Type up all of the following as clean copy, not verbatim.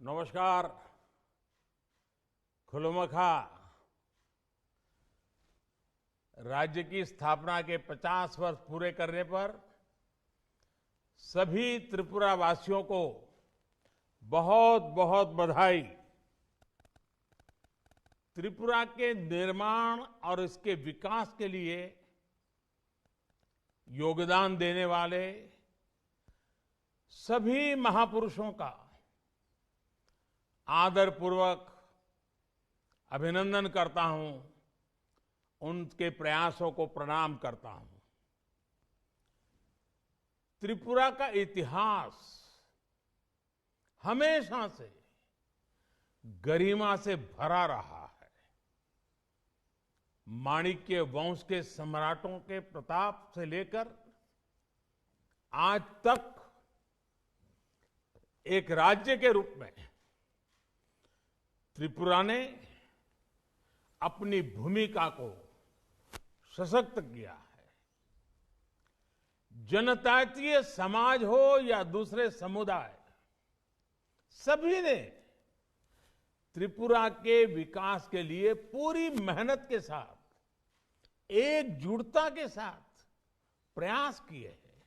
नमस्कार। खुलुमखा। राज्य की स्थापना के 50 वर्ष पूरे करने पर सभी त्रिपुरा वासियों को बहुत बहुत बधाई। त्रिपुरा के निर्माण और इसके विकास के लिए योगदान देने वाले सभी महापुरुषों का आदरपूर्वक अभिनंदन करता हूं, उनके प्रयासों को प्रणाम करता हूं। त्रिपुरा का इतिहास हमेशा से गरिमा से भरा रहा है। माणिक्य वंश के सम्राटों के प्रताप से लेकर आज तक एक राज्य के रूप में त्रिपुरा ने अपनी भूमिका को सशक्त किया है। जनजातीय समाज हो या दूसरे समुदाय, सभी ने त्रिपुरा के विकास के लिए पूरी मेहनत के साथ, एकजुटता के साथ प्रयास किए हैं।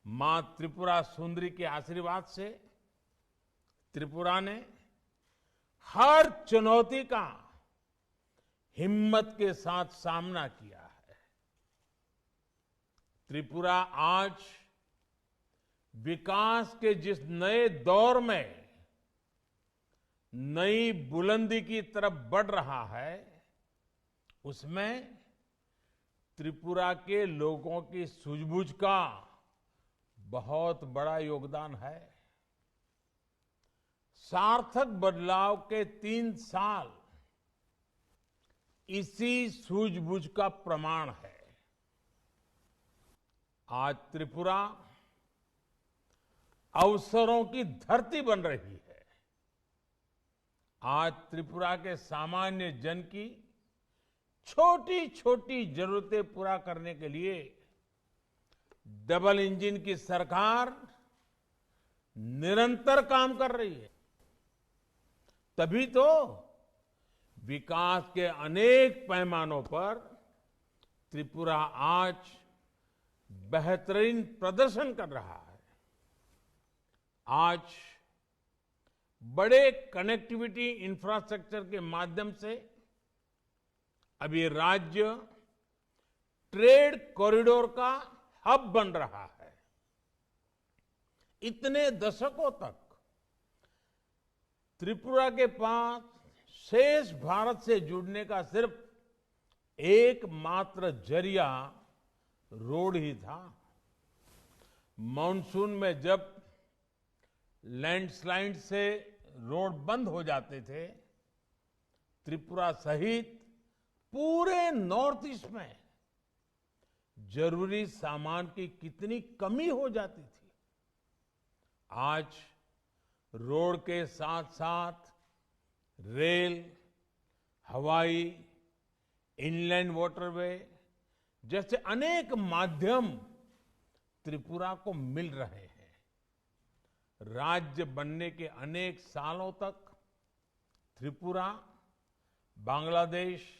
मां त्रिपुरा सुंदरी के आशीर्वाद से त्रिपुरा ने हर चुनौती का हिम्मत के साथ सामना किया है। त्रिपुरा आज विकास के जिस नए दौर में नई बुलंदी की तरफ बढ़ रहा है, उसमें त्रिपुरा के लोगों की सूझबूझ का बहुत बड़ा योगदान है। सार्थक बदलाव के 3 साल इसी सूझबूझ का प्रमाण है। आज त्रिपुरा अवसरों की धरती बन रही है। आज त्रिपुरा के सामान्य जन की छोटी छोटी जरूरतें पूरा करने के लिए डबल इंजन की सरकार निरंतर काम कर रही है। तभी तो विकास के अनेक पैमानों पर त्रिपुरा आज बेहतरीन प्रदर्शन कर रहा है। आज बड़े कनेक्टिविटी इंफ्रास्ट्रक्चर के माध्यम से अब ये राज्य ट्रेड कॉरिडोर का हब बन रहा है। इतने दशकों तक त्रिपुरा के पास शेष भारत से जुड़ने का सिर्फ एकमात्र जरिया रोड ही था। मानसून में जब लैंडस्लाइड से रोड बंद हो जाते थे, त्रिपुरा सहित पूरे नॉर्थ ईस्ट में जरूरी सामान की कितनी कमी हो जाती थी। आज रोड के साथ साथ रेल, हवाई, इनलैंड वाटरवे जैसे अनेक माध्यम त्रिपुरा को मिल रहे हैं। राज्य बनने के अनेक सालों तक त्रिपुरा बांग्लादेश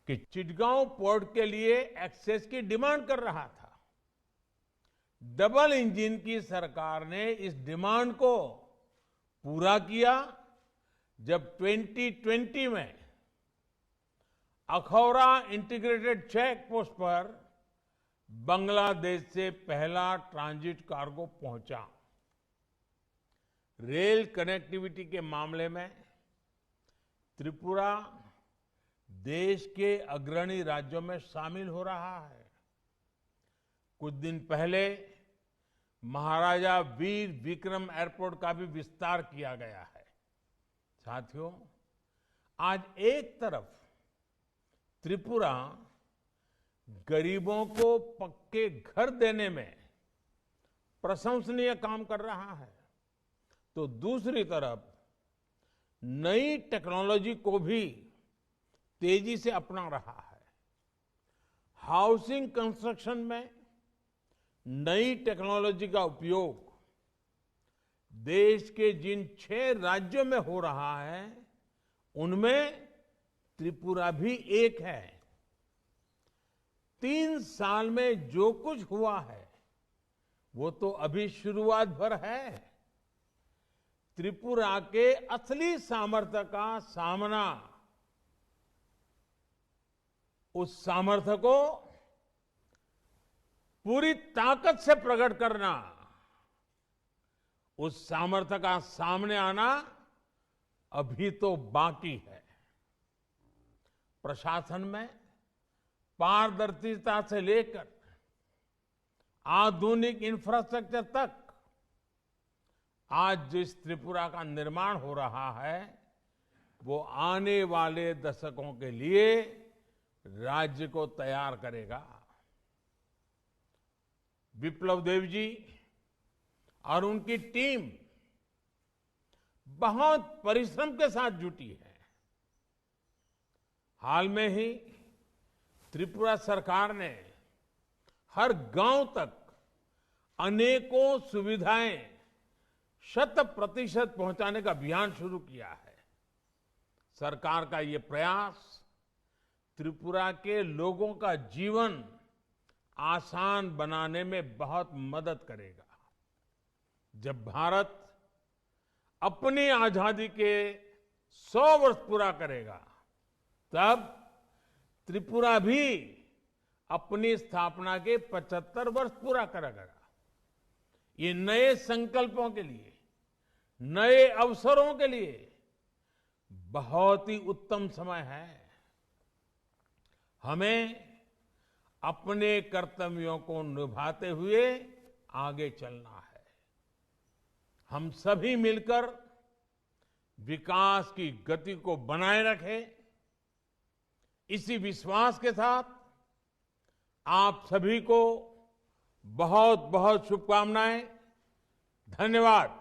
के चिटगांव पोर्ट के लिए एक्सेस की डिमांड कर रहा था। डबल इंजन की सरकार ने इस डिमांड को पूरा किया जब 2020 में अखौरा इंटीग्रेटेड चेक पोस्ट पर बांग्लादेश से पहला ट्रांजिट कार्गो पहुंचा। रेल कनेक्टिविटी के मामले में त्रिपुरा देश के अग्रणी राज्यों में शामिल हो रहा है। कुछ दिन पहले महाराजा वीर विक्रम एयरपोर्ट का भी विस्तार किया गया है। साथियों, आज एक तरफ त्रिपुरा गरीबों को पक्के घर देने में प्रशंसनीय काम कर रहा है, तो दूसरी तरफ नई टेक्नोलॉजी को भी तेजी से अपना रहा है। हाउसिंग कंस्ट्रक्शन में नई टेक्नोलॉजी का उपयोग देश के जिन 6 राज्यों में हो रहा है उनमें त्रिपुरा भी एक है। 3 साल में जो कुछ हुआ है वो तो अभी शुरुआत भर है। त्रिपुरा के असली सामर्थ्य का सामना, उस सामर्थ्य को पूरी ताकत से प्रकट करना, उस सामर्थ्य का सामने आना अभी तो बाकी है। प्रशासन में पारदर्शिता से लेकर आधुनिक इंफ्रास्ट्रक्चर तक आज जिस त्रिपुरा का निर्माण हो रहा है वो आने वाले दशकों के लिए राज्य को तैयार करेगा। विप्लव देव जी और उनकी टीम बहुत परिश्रम के साथ जुटी है। हाल में ही त्रिपुरा सरकार ने हर गांव तक अनेकों सुविधाएं 100% पहुंचाने का अभियान शुरू किया है। सरकार का ये प्रयास त्रिपुरा के लोगों का जीवन आसान बनाने में बहुत मदद करेगा। जब भारत अपनी आजादी के 100 वर्ष पूरा करेगा तब त्रिपुरा भी अपनी स्थापना के 75 वर्ष पूरा करेगा। ये नए संकल्पों के लिए, नए अवसरों के लिए बहुत ही उत्तम समय है। हमें अपने कर्तव्यों को निभाते हुए आगे चलना है। हम सभी मिलकर विकास की गति को बनाए रखें। इसी विश्वास के साथ आप सभी को बहुत बहुत शुभकामनाएं। धन्यवाद।